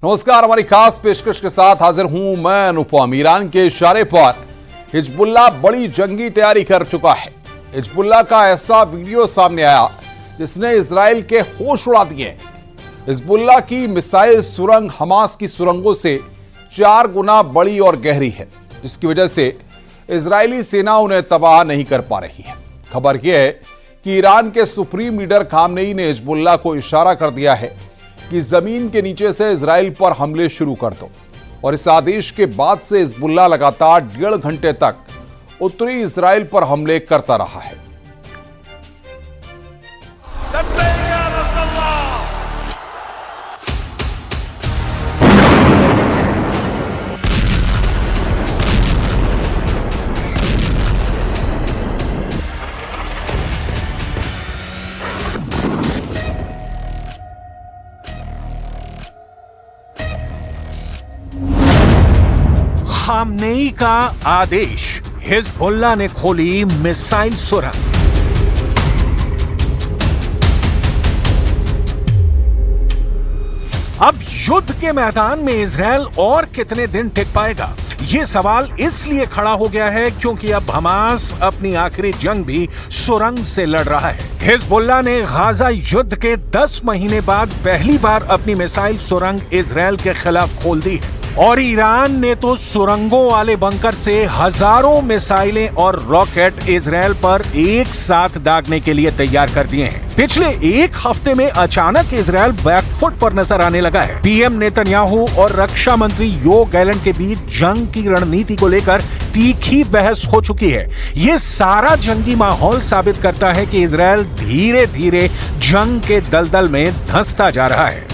नमस्कार, हमारी खास पेशकश के साथ हाजिर हूं मैं अनुपम। ईरान के इशारे पर हिजबुल्लाह बड़ी जंगी तैयारी कर चुका है। हिजबुल्लाह का ऐसा वीडियो सामने आया जिसने इजराइल के होश उड़ा दिए। हिजबुल्लाह की मिसाइल सुरंग हमास की सुरंगों से 4 गुना बड़ी और गहरी है, जिसकी वजह से इजरायली सेना उन्हें तबाह नहीं कर पा रही है। खबर यह है कि ईरान के सुप्रीम लीडर खामनेई ने हिजबुल्लाह को इशारा कर दिया है कि जमीन के नीचे से इजराइल पर हमले शुरू कर दो, और इस आदेश के बाद से हिजबुल्लाह लगातार 1.5 घंटे तक उत्तरी इजराइल पर हमले करता रहा है। खामनेई का आदेश, हिजबुल्लाह ने खोली मिसाइल सुरंग। अब युद्ध के मैदान में इजराइल और कितने दिन टिक पाएगा, यह सवाल इसलिए खड़ा हो गया है क्योंकि अब हमास अपनी आखिरी जंग भी सुरंग से लड़ रहा है। हिजबुल्लाह ने गाजा युद्ध के 10 महीने बाद पहली बार अपनी मिसाइल सुरंग इजराइल के खिलाफ खोल दी है, और ईरान ने तो सुरंगों वाले बंकर से हजारों मिसाइलें और रॉकेट इजराइल पर एक साथ दागने के लिए तैयार कर दिए हैं। पिछले एक हफ्ते में अचानक इजराइल बैकफुट पर नजर आने लगा है। पीएम नेतन्याहू और रक्षा मंत्री योव गैलेंट के बीच जंग की रणनीति को लेकर तीखी बहस हो चुकी है। ये सारा जंगी माहौल साबित करता है कि इजराइल धीरे धीरे जंग के दलदल में धंसता जा रहा है।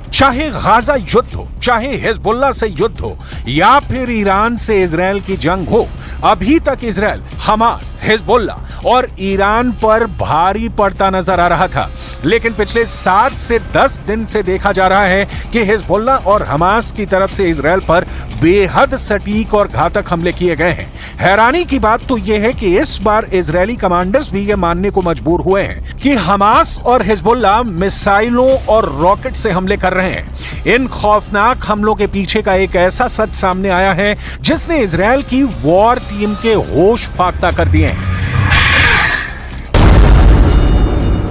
चाहे गाजा युद्ध हो, चाहे हिजबुल्लाह से युद्ध हो, या फिर ईरान से इजराइल की जंग हो, अभी तक इजराइल, हमास, हिजबुल्लाह और ईरान पर भारी पड़ता नजर आ रहा था। लेकिन पिछले 7 से 10 दिन से देखा जा रहा है कि हिजबुल्लाह और हमास की तरफ से इजराइल पर बेहद सटीक और घातक हमले किए गए हैं। हैरानी की बात तो यह है कि इस बार इजरायली कमांडर्स भी यह मानने को मजबूर हुए हैं कि हमास और हिजबुल्लाह मिसाइलों और रॉकेट से हमले कर रहे हैं। इन खौफनाक हमलों के पीछे का एक ऐसा सच सामने आया है जिसने इजराइल की वॉर टीम के होश फाख्ता कर दिए हैं।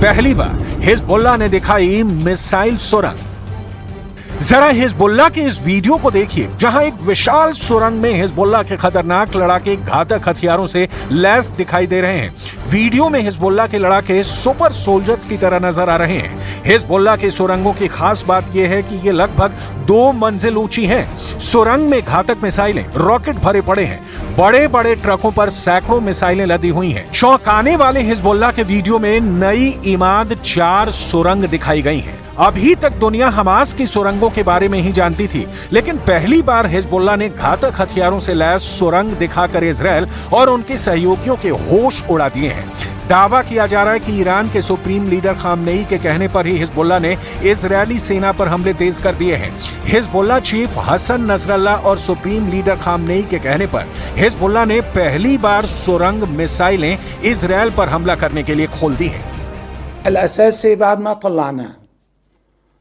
पहली बार हिजबुल्लाह ने दिखाई मिसाइल सुरंग। जरा हिजबुल्लाह के इस वीडियो को देखिए, जहां एक विशाल सुरंग में हिजबुल्लाह के खतरनाक लड़ाके घातक हथियारों से लैस दिखाई दे रहे हैं। वीडियो में हिजबुल्लाह के लड़ाके सुपर सोल्जर्स की तरह नजर आ रहे हैं। हिजबुल्लाह की सुरंगों की खास बात यह है कि ये लगभग 2 मंजिल ऊंची हैं। सुरंग में घातक मिसाइलें, रॉकेट भरे पड़े हैं। बड़े बड़े ट्रकों पर सैकड़ों मिसाइलें लदी हुई हैं। चौंकाने वाले हिजबुल्लाह के वीडियो में नई इमाद 4 सुरंग दिखाई गई हैं। अभी तक दुनिया हमास की सुरंगों के बारे में ही जानती थी, लेकिन पहली बार हिजबुल्लाह ने घातक हथियारों से लैस सुरंग दिखाकर इजराइल और उनके सहयोगियों के होश उड़ा दिए हैं। दावा किया जा रहा है कि ईरान के सुप्रीम लीडर खामनेई के कहने पर ही हिजबुल्लाह ने इजरायली सेना पर हमले तेज कर दिए हैं। हिजबुल्लाह चीफ हसन नसरल्लाह और सुप्रीम लीडर खामनेई के कहने पर हिजबुल्लाह ने पहली बार सुरंग मिसाइलें इजराइल पर हमला करने के लिए खोल दी हैं।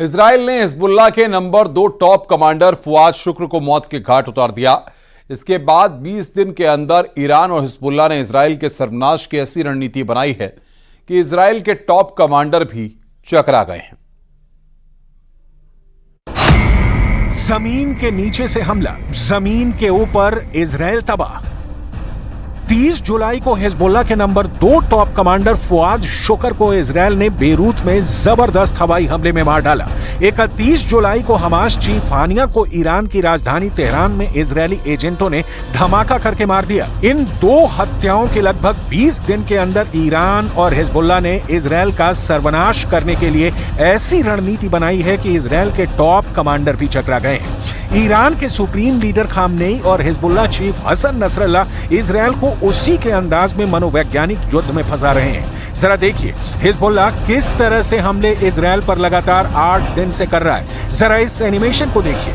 इजराइल ने हिजबुल्लाह के नंबर 2 टॉप कमांडर फुआद शुक्र को मौत के घाट उतार दिया। इसके बाद 20 दिन के अंदर ईरान और हिजबुल्लाह ने इजराइल के सर्वनाश की ऐसी रणनीति बनाई है कि इजराइल के टॉप कमांडर भी चकरा गए हैं। जमीन के नीचे से हमला, जमीन के ऊपर इजराइल तबाह। 30 जुलाई को हिजबुल्लाह के नंबर 2 टॉप कमांडर फुआद शुक्र को इजराइल ने बेरूत में जबरदस्त हवाई हमले में मार डाला। 31 जुलाई को हमास चीफ हानिया को ईरान की राजधानी तेहरान में इजरायली एजेंटों ने धमाका करके मार दिया। इन दो हत्याओं के लगभग 20 दिन के अंदर ईरान और हिजबुल्लाह ने इजरायल का सर्वनाश करने के लिए ऐसी रणनीति बनाई है कि इजरायल के टॉप कमांडर भी चकरा गए हैं। ईरान के सुप्रीम लीडर खामनेई और Hezbollah chief Hassan Nasrallah Israel को उसी के अंदाज में मनोवैज्ञानिक युद्ध में फंसा रहे हैं। जरा देखिए हिजबुल्लाह किस तरह से हमले इजरायल पर लगातार 8 दिन से कर रहा है। जरा इस एनिमेशन को देखिए।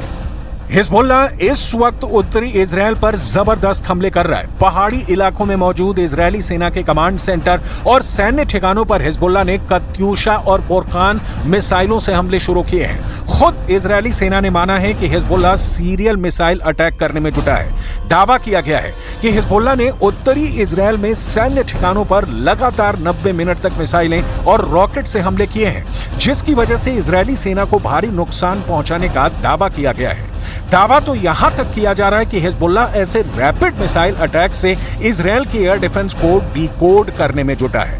हिजबुल्लाह इस वक्त उत्तरी इजरायल पर जबरदस्त हमले कर रहा है। पहाड़ी इलाकों में मौजूद इजरायली सेना के कमांड सेंटर और सैन्य ठिकानों पर हिजबुल्लाह ने कत्यूशा और बोरकान मिसाइलों से हमले शुरू किए हैं। खुद इजरायली सेना ने माना है कि हिजबुल्लाह सीरियल मिसाइल अटैक करने में जुटा है। दावा किया गया है कि हिजबुल्लाह ने उत्तरी इजरायल में सैन्य ठिकानों पर लगातार 90 मिनट तक मिसाइलें और रॉकेट से हमले किए हैं, जिसकी वजह से इजरायली सेना को भारी नुकसान पहुंचाने का दावा किया गया है। दावा तो यहां तक किया जा रहा है कि हिजबुल्लाह ऐसे रैपिड मिसाइल अटैक से इजरायल के एयर डिफेंस को डिकोड करने में जुटा है।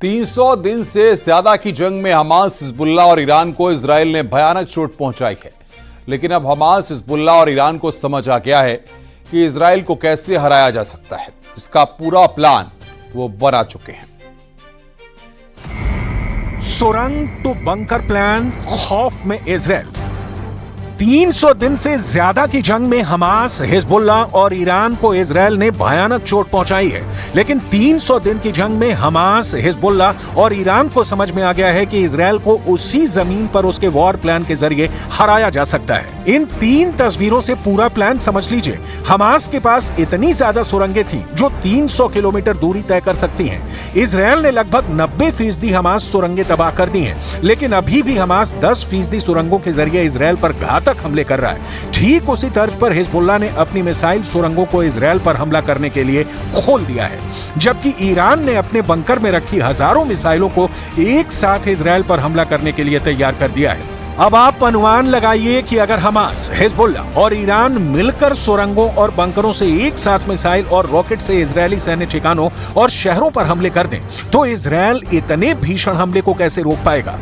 300 दिन से ज्यादा की जंग में हमास, हिजबुल्लाह और ईरान को इजराइल ने भयानक चोट पहुंचाई है। लेकिन अब हमास, हिजबुल्लाह और ईरान को समझ आ गया है कि इजराइल को कैसे हराया जा सकता है। इसका पूरा प्लान वो बना चुके हैं। सुरंग टू बंकर प्लान, खौफ में इजराइल। 300 दिन से ज्यादा की जंग में हमास, हिजबुल्लाह और ईरान को इजराइल ने भयानक चोट पहुंचाई है। लेकिन 300 दिन की जंग में हमास, हिजबुल्लाह और ईरान को समझ में आ गया है कि इजराइल को उसी जमीन पर उसके वॉर प्लान के जरिए हराया जा सकता है। इन 3 तस्वीरों से पूरा प्लान समझ लीजिए। हमास के पास इतनी ज्यादा सुरंगें थी जो 300 किलोमीटर दूरी तय कर सकती हैं। इजराइल ने लगभग 90% हमास सुरंगें तबाह कर दी हैं, लेकिन अभी भी हमास 10% सुरंगों के जरिए इजराइल पर घातक हमले कर रहा है। ठीक उसी तर्ज पर हिजबुल्लाह ने अपनी मिसाइल सुरंगों को इजराइल पर हमला करने के लिए खोल दिया है, जबकि ईरान ने अपने बंकर में रखी हजारों मिसाइलों को एक साथ इजराइल पर हमला करने के लिए तैयार कर दिया है। अब आप अनुमान लगाइए कि अगर हमास, हिजबुल्लाह और ईरान मिलकर सुरंगों और बंकरों से एक साथ मिसाइल और रॉकेट से इजरायली सैन्य ठिकानों और शहरों पर हमले कर दें, तो इजराइल इतने भीषण हमले को कैसे रोक पाएगा।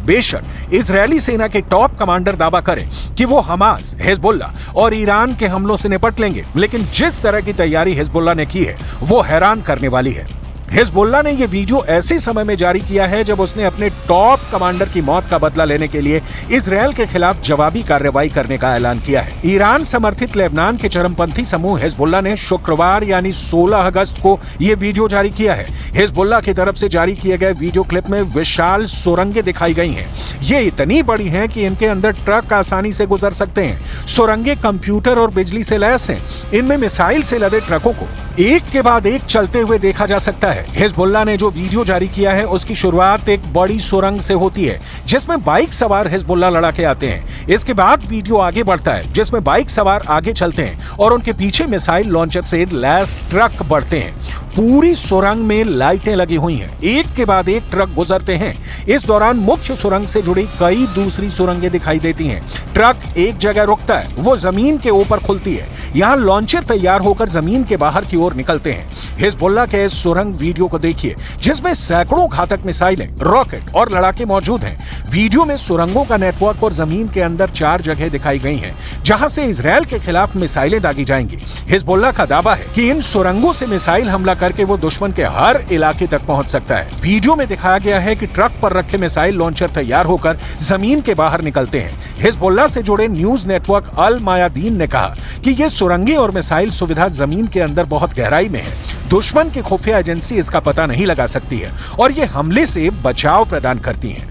बेशक इजरायली सेना के टॉप कमांडर दावा करें कि वो हमास, हिजबुल्लाह और ईरान के हमलों से निपट लेंगे, लेकिन जिस तरह की तैयारी हिजबुल्लाह ने की है वो हैरान करने वाली है। हिजबुल्लाह ने यह वीडियो ऐसे समय में जारी किया है जब उसने अपने टॉप कमांडर की मौत का बदला लेने के लिए इजराइल के खिलाफ जवाबी कार्रवाई करने का ऐलान किया है। ईरान समर्थित लेबनान के चरमपंथी समूह हिजबुल्लाह ने शुक्रवार यानी 16 अगस्त को यह वीडियो जारी किया है। हिजबुल्लाह की तरफ से जारी किए गए वीडियो क्लिप में विशाल सुरंगें दिखाई गई हैं। ये इतनी बड़ी हैं कि इनके अंदर ट्रक आसानी से गुजर सकते हैं। सुरंगें कंप्यूटर और बिजली से लैस हैं। इनमें मिसाइल से लदे ट्रकों को एक के बाद एक चलते हुए देखा जा सकता है। हिजबुल्लाह ने जो वीडियो जारी किया है उसकी शुरुआत एक बड़ी सुरंग से होती है जिसमें बाइक सवार हिजबुल्लाह लड़ाके आते हैं। इसके बाद वीडियो आगे बढ़ता है जिसमें बाइक सवार आगे चलते हैं और उनके पीछे मिसाइल लॉन्चर से लैस ट्रक बढ़ते हैं। पूरी सुरंग में लाइटें लगी हुई हैं, एक के बाद एक ट्रक गुजरते हैं। इस दौरान मुख्य सुरंग से जुड़ी कई दूसरी सुरंगें दिखाई देती हैं। ट्रक एक जगह रुकता है, वो जमीन के ऊपर खुलती है। यहाँ लॉन्चर तैयार होकर जमीन के बाहर की ओर निकलते हैं। हिजबुल्लाह के इस सुरंग वीडियो को देखिए जिसमें सैकड़ों घातक मिसाइलें, रॉकेट और लड़ाके मौजूद हैं। वीडियो में सुरंगों का नेटवर्क और जमीन के अंदर 4 जगह दिखाई गई हैं जहां से इजराइल के खिलाफ मिसाइलें दागी जाएंगी। हिजबुल्लाह का दावा है कि इन सुरंगों से मिसाइल हमला करके वो दुश्मन के हर इलाके तक पहुंच सकता है। वीडियो में दिखाया गया है कि ट्रक पर रखे मिसाइल लॉन्चर तैयार होकर जमीन के बाहर निकलते हैं। हिजबुल्लाह से जुड़े न्यूज नेटवर्क अल मायादीन ने कहा कि ये सुरंगें और मिसाइल सुविधा जमीन के अंदर बहुत गहराई में है। दुश्मन की खुफिया एजेंसी इसका पता नहीं लगा सकती है और ये हमले से बचाव प्रदान करती हैं।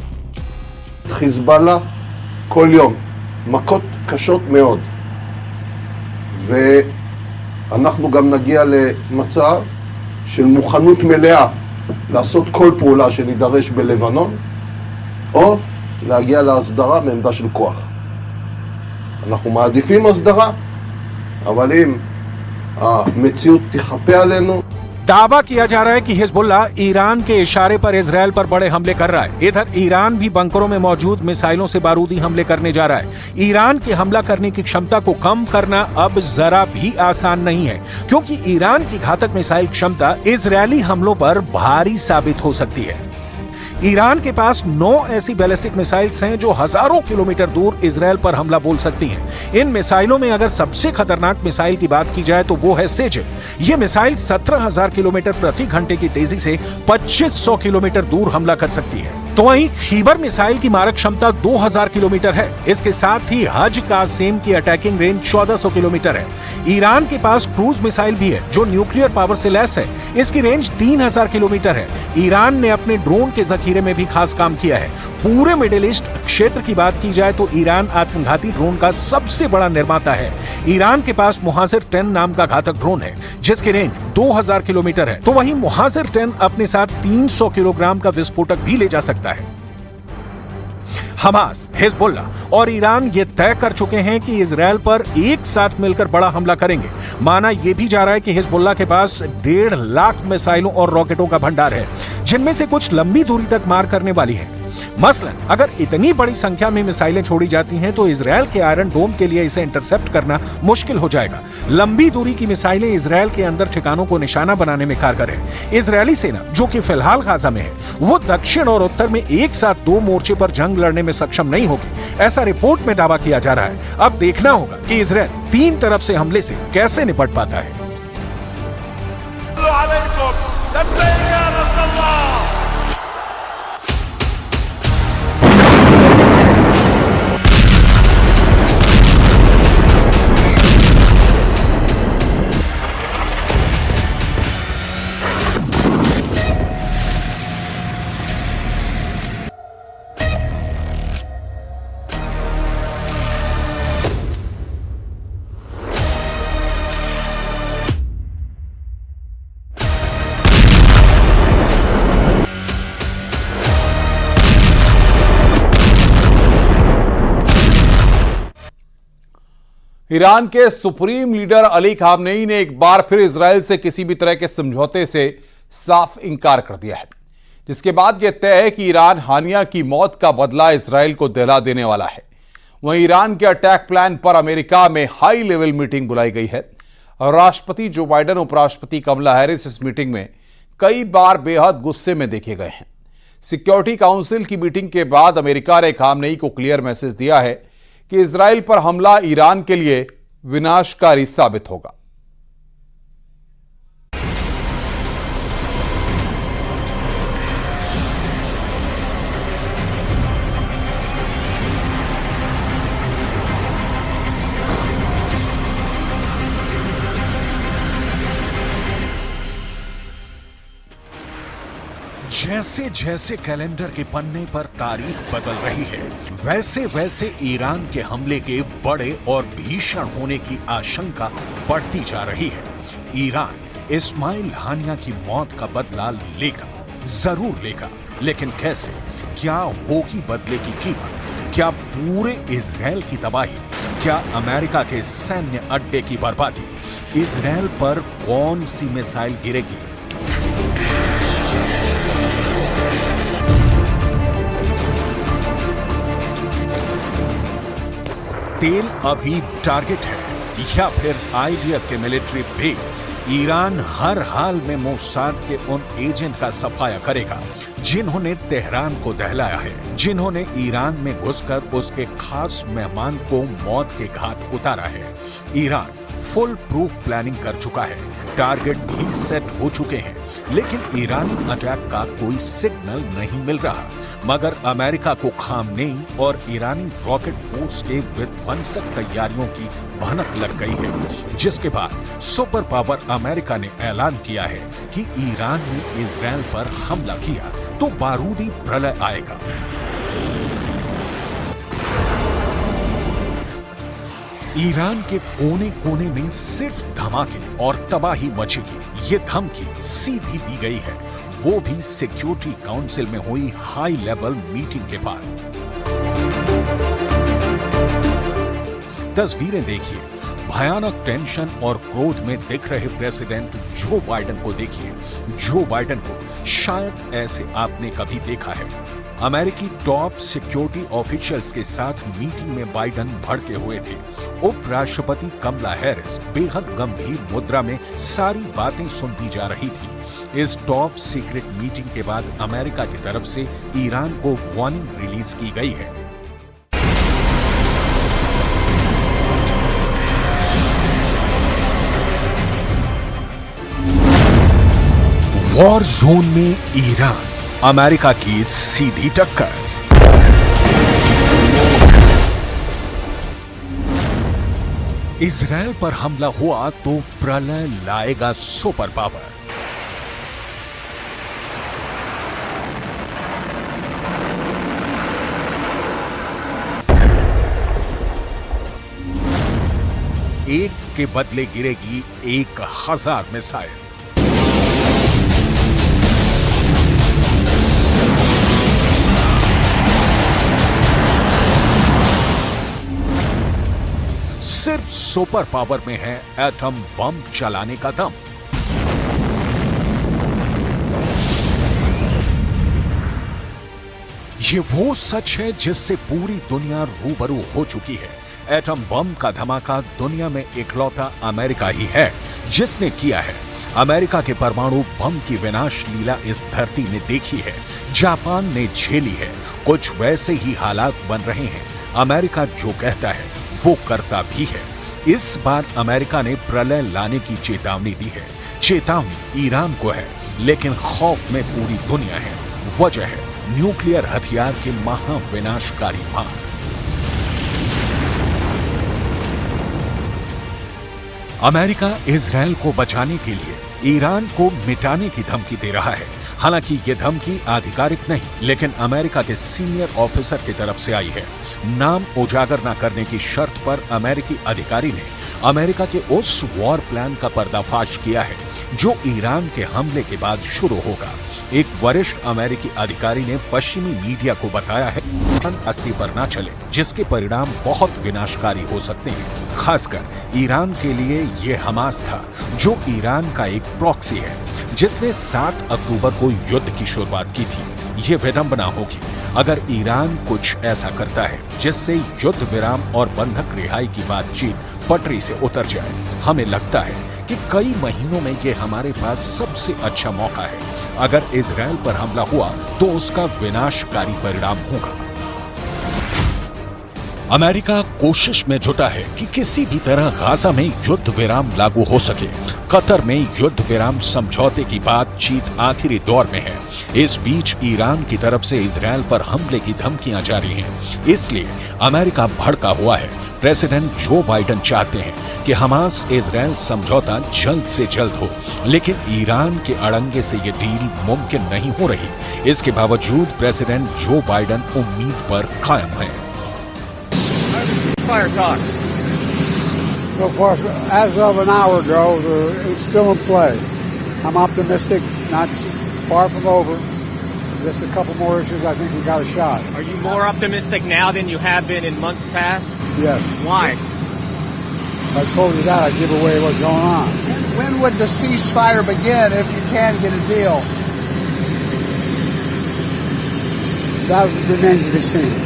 חיזבאללה כל יום מכות קשות מאוד, ואנחנו גם נגיע למצב של מוכנות מלאה לעשות כל פעולה שנידרש בלבנון, או להגיע להסדרה בעמדה של כוח. אנחנו מעדיפים הסדרה, אבל אם המציאות תחפה עלינו, दावा किया जा रहा है कि हिजबुल्ला ईरान के इशारे पर इजरायल पर बड़े हमले कर रहा है। इधर ईरान भी बंकरों में मौजूद मिसाइलों से बारूदी हमले करने जा रहा है। ईरान के हमला करने की क्षमता को कम करना अब जरा भी आसान नहीं है, क्योंकि ईरान की घातक मिसाइल क्षमता इजरायली हमलों पर भारी साबित हो सकती है। ईरान के पास 9 ऐसी बैलिस्टिक मिसाइल्स हैं जो हजारों किलोमीटर दूर इजरायल पर हमला बोल सकती हैं। इन मिसाइलों में अगर सबसे खतरनाक मिसाइल की बात की जाए तो वो है सेजिल। ये मिसाइल 17,000 किलोमीटर प्रति घंटे की तेजी से 2500 किलोमीटर दूर हमला कर सकती है। तो वहीं खीबर मिसाइल की मारक क्षमता 2000 किलोमीटर है। इसके साथ ही हज कासिम की अटैकिंग रेंज 1400 किलोमीटर है। ईरान के पास क्रूज मिसाइल भी है जो न्यूक्लियर पावर से लैस है। इसकी रेंज 3000 किलोमीटर है। ईरान ने अपने ड्रोन के जखीरे में भी खास काम किया है। पूरे मिडिल ईस्ट क्षेत्र की बात की जाए तो ईरान आत्मघाती ड्रोन का सबसे बड़ा निर्माता है। ईरान के पास मुहाजिर 10 नाम का घातक ड्रोन है जिसकी रेंज 2000 किलोमीटर है। तो वहीं मुहाजिर 10 अपने साथ 300 किलोग्राम का विस्फोटक भी ले जा सकता है। हमास, हिजबुल्ला और ईरान ये तय कर चुके हैं कि इजरायल पर एक साथ मिलकर बड़ा हमला करेंगे। माना यह भी जा रहा है कि हिजबुल्ला के पास 1.5 लाख मिसाइलों और रॉकेटों का भंडार है, जिनमें से कुछ लंबी दूरी तक मार करने वाली हैं। मसलन अगर इतनी बड़ी संख्या में मिसाइलें छोड़ी जाती हैं तो इजरायल के आयरन डोम के लिए इसे इंटरसेप्ट करना मुश्किल हो जाएगा। लंबी दूरी की मिसाइलें इजरायल के अंदर ठिकानों को निशाना बनाने में कारगर है। इजरायली सेना, जो कि फिलहाल गाजा में है, वो दक्षिण और उत्तर में एक साथ 2 मोर्चे पर जंग लड़ने में सक्षम नहीं होगी, ऐसा रिपोर्ट में दावा किया जा रहा है। अब देखना होगा कि इजरायल 3 तरफ से हमले से कैसे निपट पाता है। ईरान के सुप्रीम लीडर अली खामनेई ने एक बार फिर इजरायल से किसी भी तरह के समझौते से साफ इनकार कर दिया है, जिसके बाद यह तय है कि ईरान हानिया की मौत का बदला इजरायल को दिला देने वाला है। वहीं ईरान के अटैक प्लान पर अमेरिका में हाई लेवल मीटिंग बुलाई गई है। राष्ट्रपति जो बाइडेन, उपराष्ट्रपति कमला हैरिस इस मीटिंग में कई बार बेहद गुस्से में देखे गए हैं। सिक्योरिटी काउंसिल की मीटिंग के बाद अमेरिका ने खामनेई को क्लियर मैसेज दिया है कि इजरायल पर हमला ईरान के लिए विनाशकारी साबित होगा। जैसे जैसे कैलेंडर के पन्ने पर तारीख बदल रही है, वैसे वैसे ईरान के हमले के बड़े और भीषण होने की आशंका बढ़ती जा रही है। ईरान इस्माइल हानिया की मौत का बदला लेगा, जरूर लेगा, लेकिन कैसे? क्या होगी बदले की कीमत? क्या पूरे इजरायल की तबाही? क्या अमेरिका के सैन्य अड्डे की बर्बादी? इजरायल पर कौन सी मिसाइल गिरेगी? तेल अभी टारगेट है या फिर आईडीएफ के मिलिट्री बेस? ईरान हर हाल में मोसाद के उन एजेंट का सफाया करेगा जिन्होंने तेहरान को दहलाया है, जिन्होंने ईरान में घुसकर उसके खास मेहमान को मौत के घाट उतारा है। ईरान फुल प्रूफ प्लानिंग कर चुका है, टारगेट भी सेट हो चुके हैं, लेकिन ईरानी अटैक का कोई सिग्नल नहीं मिल रहा। मगर अमेरिका को खामनेई और ईरानी रॉकेट फोर्स के विध्वंसक तैयारियों की भनक लग गई है, जिसके बाद सुपर पावर अमेरिका ने ऐलान किया है कि ईरान ने इजरायल पर हमला किया तो बारूदी प्रलय आएगा। ईरान के कोने कोने में सिर्फ धमाके और तबाही मचेगी, ये धमकी सीधी दी गई है। वो भी सिक्योरिटी काउंसिल में हुई हाई लेवल मीटिंग के बाद। तस्वीरें देखिए, भयानक टेंशन और क्रोध में दिख रहे प्रेसिडेंट जो बाइडेन को देखिए। जो बाइडेन को शायद ऐसे आपने कभी देखा है। अमेरिकी टॉप सिक्योरिटी ऑफिशियल्स के साथ मीटिंग में बाइडेन भड़के हुए थे। उपराष्ट्रपति कमला हैरिस बेहद गंभीर मुद्रा में सारी बातें सुनती जा रही थी। इस टॉप सीक्रेट मीटिंग के बाद अमेरिका की तरफ से ईरान को वार्निंग रिलीज की गई है। वॉर जोन में ईरान, अमेरिका की सीधी टक्कर। इजरायल पर हमला हुआ तो प्रलय लाएगा सुपर पावर। एक के बदले गिरेगी 1000 मिसाइल। सिर्फ सुपर पावर में है एटम बम चलाने का दम। ये वो सच है जिससे पूरी दुनिया रूबरू हो चुकी है। एटम बम का धमाका दुनिया में इकलौता अमेरिका ही है जिसने किया है। अमेरिका के परमाणु बम की विनाश लीला इस धरती ने देखी है, जापान ने झेली है। कुछ वैसे ही हालात बन रहे हैं। अमेरिका जो कहता है वो करता भी है। इस बार अमेरिका ने प्रलय लाने की चेतावनी दी है। चेतावनी ईरान को है, लेकिन खौफ में पूरी दुनिया है। वजह है न्यूक्लियर हथियार के महाविनाशकारी बाण। अमेरिका इजरायल को बचाने के लिए ईरान को मिटाने की धमकी दे रहा है। हालांकि ये धमकी आधिकारिक नहीं, लेकिन अमेरिका के सीनियर ऑफिसर की तरफ से आई है। नाम उजागर न करने की शर्त पर अमेरिकी अधिकारी ने अमेरिका के उस वॉर प्लान का पर्दाफाश किया है जो ईरान के हमले के बाद शुरू होगा। एक वरिष्ठ अमेरिकी अधिकारी ने पश्चिमी मीडिया को बताया है अस्ती पर न चले, जिसके परिणाम बहुत विनाशकारी हो सकते हैं। खासकर ईरान के लिए यह हमास था जो ईरान का एक प्रॉक्सी है, जिसने 7 अक्टूबर को युद्ध की शुरुआत की थी। ये विडंबना होगी अगर ईरान कुछ ऐसा करता है जिससे युद्ध विराम और बंधक रिहाई की बातचीत पटरी से उतर जाए। हमें लगता है कि कई महीनों में ये हमारे पास सबसे अच्छा मौका है। अगर इजरायल पर हमला हुआ तो उसका विनाशकारी परिणाम होगा। अमेरिका कोशिश में जुटा है कि किसी भी तरह गाजा में युद्ध विराम लागू हो सके। कतर में युद्ध विराम समझौते की बातचीत आखिरी दौर में है। इस बीच ईरान की तरफ से इजरायल पर हमले की धमकियां जारी हैं। इसलिए अमेरिका भड़का हुआ है। प्रेसिडेंट जो बाइडेन चाहते हैं कि हमास इजरायल समझौता जल्द से जल्द हो, लेकिन ईरान के अड़ंगे से ये डील मुमकिन नहीं हो रही। इसके बावजूद प्रेसिडेंट जो बाइडेन उम्मीद पर कायम है। Fire talks. So far, as of an hour ago, it's still in play. I'm optimistic, not far from over. Just a couple more issues, I think we got a shot. Are you more optimistic now than you have been in months past? Yes. Why? If I told you that, I'd give away what's going on. When would the ceasefire begin if you can get a deal? That remains to be seen.